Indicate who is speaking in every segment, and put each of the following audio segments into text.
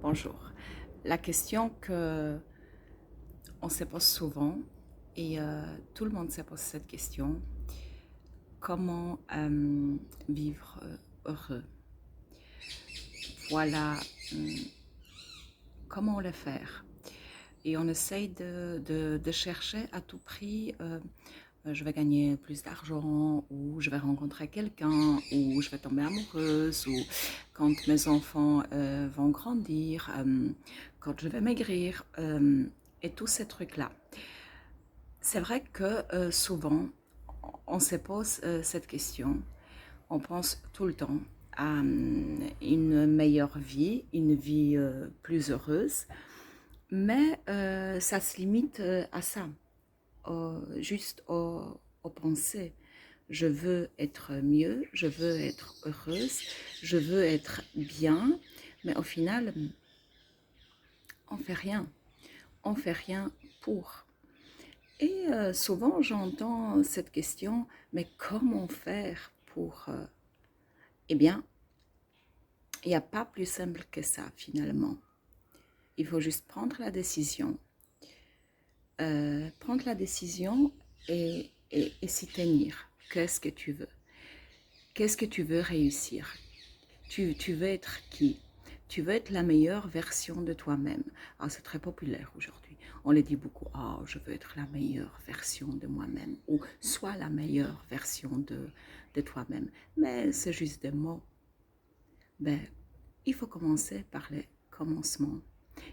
Speaker 1: Bonjour. La question que on se pose souvent et tout le monde se pose cette question, comment vivre heureux? Voilà, hum, comment le faire? Et on essaye de chercher à tout prix, je vais gagner plus d'argent, ou je vais rencontrer quelqu'un, ou je vais tomber amoureuse, ou quand mes enfants vont grandir, quand je vais maigrir, et tous ces trucs-là. C'est vrai que souvent, on se pose cette question, on pense tout le temps à une meilleure vie, une vie plus heureuse, mais ça se limite à ça, juste aux pensées. Je veux être mieux, je veux être heureuse, je veux être bien, mais au final, on fait rien. On fait rien pour. Et souvent, j'entends cette question, mais comment faire pour... Eh bien, il n'y a pas plus simple que ça, finalement. Il faut juste prendre la décision. Prendre la décision et s'y tenir. Qu'est-ce que tu veux? Qu'est-ce que tu veux réussir? Tu veux être qui? Tu veux être la meilleure version de toi-même. Ah, c'est très populaire aujourd'hui. On le dit beaucoup. Ah, je veux être la meilleure version de moi-même. Ou sois la meilleure version de toi-même. Mais c'est juste des mots. Ben, il faut commencer par les commencements.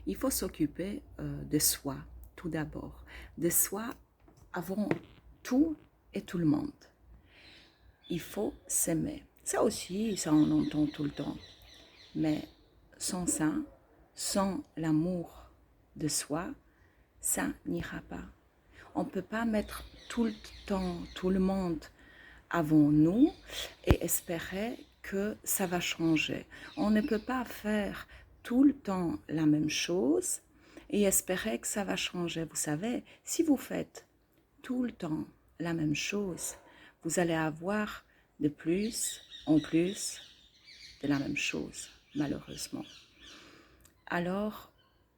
Speaker 1: Il faut s'occuper de soi, tout d'abord. De soi avant tout et tout le monde. Il faut s'aimer. Ça aussi, ça on entend tout le temps. Mais sans ça, sans l'amour de soi, ça n'ira pas. On ne peut pas mettre tout le temps, tout le monde avant nous et espérer que ça va changer. On ne peut pas faire tout le temps la même chose et espérer que ça va changer. Vous savez, si vous faites tout le temps la même chose, vous allez avoir de plus en plus de la même chose, malheureusement. Alors,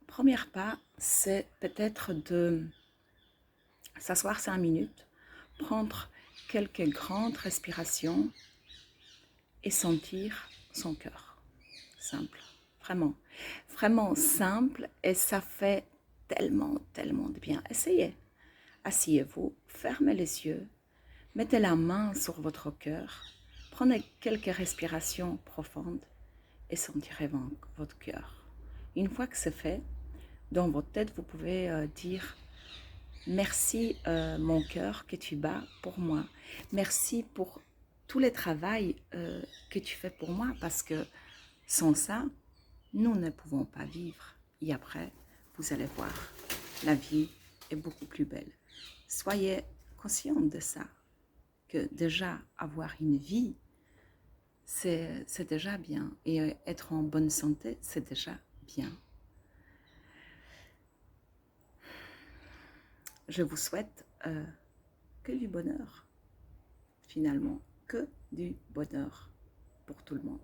Speaker 1: premier pas, c'est peut-être de s'asseoir 5 minutes, prendre quelques grandes respirations et sentir son cœur. Simple, vraiment. Vraiment simple et ça fait tellement, tellement de bien. Essayez. Asseyez-vous, fermez les yeux, mettez la main sur votre cœur, prenez quelques respirations profondes et sentirez votre cœur. Une fois que c'est fait, dans votre tête, vous pouvez dire merci mon cœur que tu bats pour moi. Merci pour tout le travail que tu fais pour moi parce que sans ça, nous ne pouvons pas vivre. Et après, vous allez voir, la vie est beaucoup plus belle. Soyez consciente de ça, que déjà avoir une vie, c'est déjà bien. Et être en bonne santé, c'est déjà bien. Je vous souhaite que du bonheur, finalement, que du bonheur pour tout le monde.